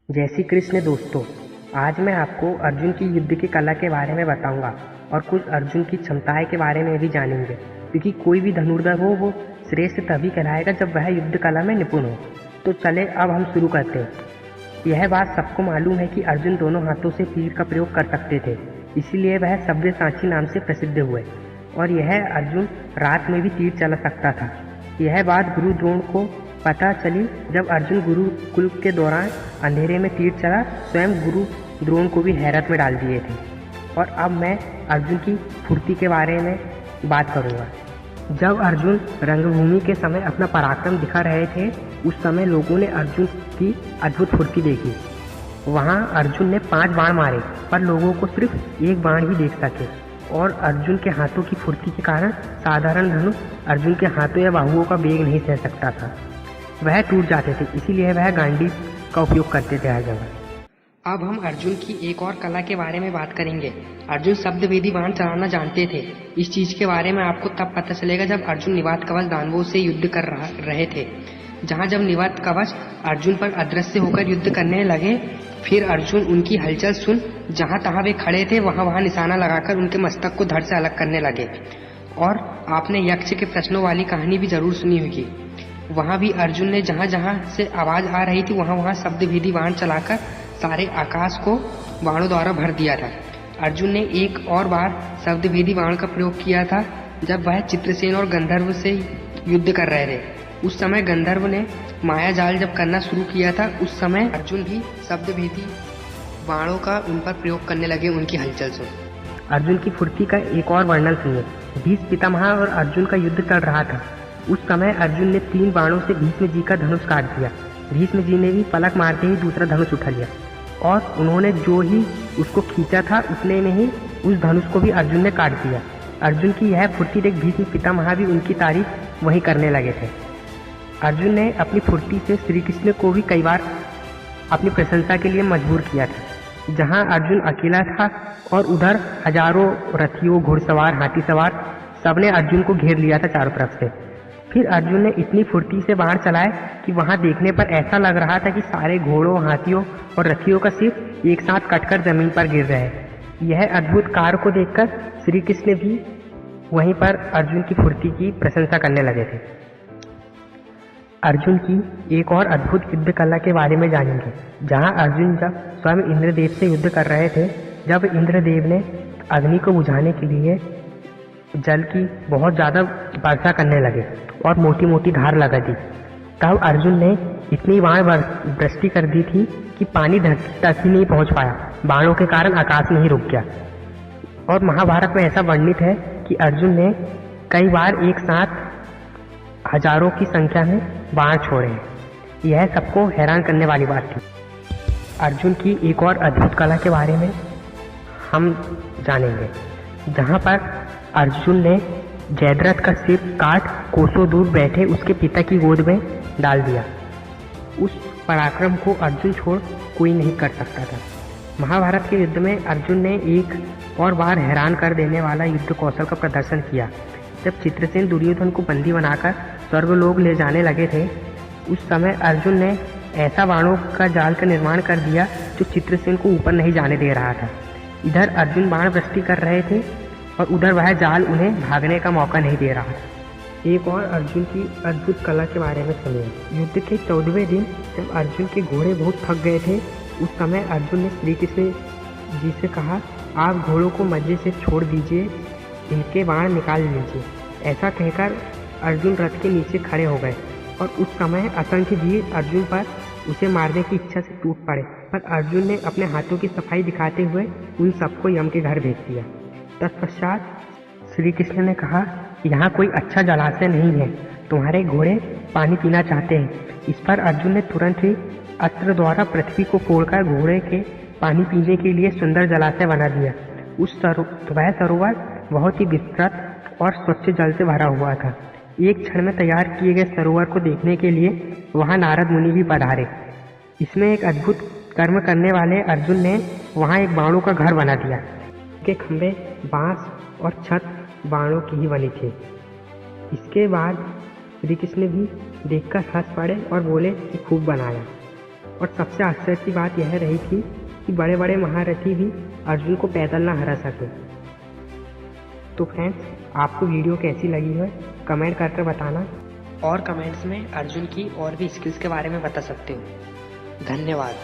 जय श्री कृष्ण दोस्तों। आज मैं आपको अर्जुन की युद्ध की कला के बारे में बताऊंगा और कुछ अर्जुन की क्षमताएं के बारे में भी जानेंगे, क्योंकि कोई भी धनुर्धर हो वो श्रेष्ठ तभी कहलाएगा जब वह युद्ध कला में निपुण हो। तो चले अब हम शुरू करते हैं। यह बात सबको मालूम है कि अर्जुन दोनों हाथों से तीर का प्रयोग कर सकते थे, इसीलिए वह सव्यसाची नाम से प्रसिद्ध हुए। और यह अर्जुन रात में भी तीर चला सकता था। यह बात गुरु द्रोण को पता चली जब अर्जुन गुरुकुल के दौरान अंधेरे में तीर चला। स्वयं गुरु द्रोण को भी हैरत में डाल दिए थे। और अब मैं अर्जुन की फुर्ती के बारे में बात करूंगा। जब अर्जुन रंगभूमि के समय अपना पराक्रम दिखा रहे थे, उस समय लोगों ने अर्जुन की अद्भुत फुर्ती देखी। वहां अर्जुन ने 5 बाण मारे, पर लोगों को सिर्फ एक बाण ही देख सके। और अर्जुन के हाथों की फुर्ती के कारण साधारण धनुष अर्जुन के हाथों या बाहुओं का वेग नहीं सह सकता था, वह टूट जाते थे। इसीलिए वह गांडीव का उपयोग करते थे हर जगह। अब हम अर्जुन की एक और कला के बारे में बात करेंगे। अर्जुन शब्दभेदी बाण चलाना जानते थे। इस चीज के बारे में आपको तब पता चलेगा जब अर्जुन निवात कवच दानवों से युद्ध कर रहे थे। जहां जब निवात कवच अर्जुन पर अदृश्य होकर युद्ध करने लगे, फिर अर्जुन उनकी हलचल सुन जहां तहां वे खड़े थे वहां निशाना लगाकर उनके मस्तक को धड़ से अलग करने लगे। और आपने यक्ष के प्रश्नों वाली कहानी भी जरूर सुनी होगी। वहां भी अर्जुन ने जहां जहां से आवाज आ रही थी वहां शब्दभेदी बाण चलाकर सारे आकाश को बाणों द्वारा भर दिया था। अर्जुन ने एक और बार शब्दभेदी बाण का प्रयोग किया था जब वह चित्रसेन और गंधर्व से युद्ध कर रहे थे। उस समय गंधर्व ने माया जाल जब करना शुरू किया था, उस समय अर्जुन भी शब्दभेदी बाणों का उन पर प्रयोग करने लगे उनकी हलचल से। अर्जुन की फुर्ती का एक और वर्णन सुनिए। भीष्म पितामह और अर्जुन का युद्ध चल रहा था। उस समय अर्जुन ने 3 बाणों से भीष्म जी का धनुष काट दिया। भीष्म जी ने भी पलक मारते ही दूसरा धनुष उठा लिया और उन्होंने जो ही उसको खींचा था उतने में ही उस धनुष को भी अर्जुन ने काट दिया। अर्जुन की यह फुर्ती देख भीष्म पितामह भी उनकी तारीफ वही करने लगे थे। अर्जुन ने अपनी फुर्ती से श्री कृष्ण को भी कई बार अपनी प्रशंसा के लिए मजबूर किया था। जहां अर्जुन अकेला था और उधर हजारों रथियों, घुड़सवार, हाथी सवार सबने अर्जुन को घेर लिया था चारों तरफ से। फिर अर्जुन ने इतनी फुर्ती से बाण चलाए कि वहां देखने पर ऐसा लग रहा था कि सारे घोड़ों, हाथियों और रथियों का सिर एक साथ कटकर जमीन पर गिर रहे हैं। यह अद्भुत कार्य को देखकर श्री कृष्ण भी वहीं पर अर्जुन की फुर्ती की प्रशंसा करने लगे थे। अर्जुन की एक और अद्भुत युद्ध कला के बारे में जानेंगे। जहां अर्जुन जब स्वयं इंद्रदेव से युद्ध कर रहे थे, जब इंद्रदेव ने अग्नि को बुझाने के लिए जल की बहुत ज्यादा वर्षा करने लगे और मोटी मोटी धार लगा दी, तब अर्जुन ने इतनी बाण वृष्टि कर दी थी कि पानी धरती तक ही नहीं पहुंच पाया। बाणों के कारण आकाश में ही रुक गया। और महाभारत में ऐसा वर्णित है कि अर्जुन ने कई बार एक साथ हजारों की संख्या में बाण छोड़े। यह सबको हैरान करने वाली बात थी। अर्जुन की एक और अद्भुत कला के बारे में हम जानेंगे। जहां पर अर्जुन ने जयद्रथ का सिर काट कोसों दूर बैठे उसके पिता की गोद में डाल दिया। उस पराक्रम को अर्जुन छोड़ कोई नहीं कर सकता था। महाभारत के युद्ध में अर्जुन ने एक और बार हैरान कर देने वाला युद्ध कौशल का प्रदर्शन किया। जब चित्रसेन दुर्योधन को बंदी बनाकर स्वर्गलोक ले जाने लगे थे, उस समय अर्जुन ने ऐसा बाणों का जाल का निर्माण कर दिया जो चित्रसेन को ऊपर नहीं जाने दे रहा था। इधर अर्जुन बाण वृष्टि कर रहे थे और उधर वह जाल उन्हें भागने का मौका नहीं दे रहा था। एक और अर्जुन की अद्भुत कला के बारे में सुनिए। युद्ध के 14वें दिन जब अर्जुन के घोड़े बहुत थक गए थे, उस समय अर्जुन ने श्री कृष्ण जी से कहा, आप घोड़ों को मजे से छोड़ दीजिए, इनके बाण निकाल लीजिए। ऐसा कहकर अर्जुन रथ के नीचे खड़े हो गए और उस समय असंख्य वीर अर्जुन पर उसे मारने की इच्छा से टूट पड़े, पर अर्जुन ने अपने हाथों की सफाई दिखाते हुए उन सबको यम के घर भेज दिया। तत्पश्चात श्री कृष्ण ने कहा, यहाँ कोई अच्छा जलाशय नहीं है, तुम्हारे घोड़े पानी पीना चाहते हैं। इस पर अर्जुन ने तुरंत ही अस्त्र द्वारा पृथ्वी को फोड़कर घोड़े के पानी पीने के लिए सुंदर जलाशय बना दिया। वह सरोवर बहुत ही विस्तृत और स्वच्छ जल से भरा हुआ था। एक क्षण में तैयार किए गए सरोवर को देखने के लिए वहां नारद मुनि भी पधारे। इसमें एक अद्भुत कर्म करने वाले अर्जुन ने वहां एक बाणों का घर बना दिया। के खंभे बांस और छत बाणों की ही बनी थी। इसके बाद श्री कृष्ण भी देखकर हंस पड़े और बोले कि खूब बनाया। और सबसे आश्चर्य की बात यह रही थी कि बड़े बड़े महारथी भी अर्जुन को पैदल ना हरा सके। तो फ्रेंड्स, आपको वीडियो कैसी लगी है कमेंट करके बताना, और कमेंट्स में अर्जुन की और भी स्किल्स के बारे में बता सकते हो। धन्यवाद।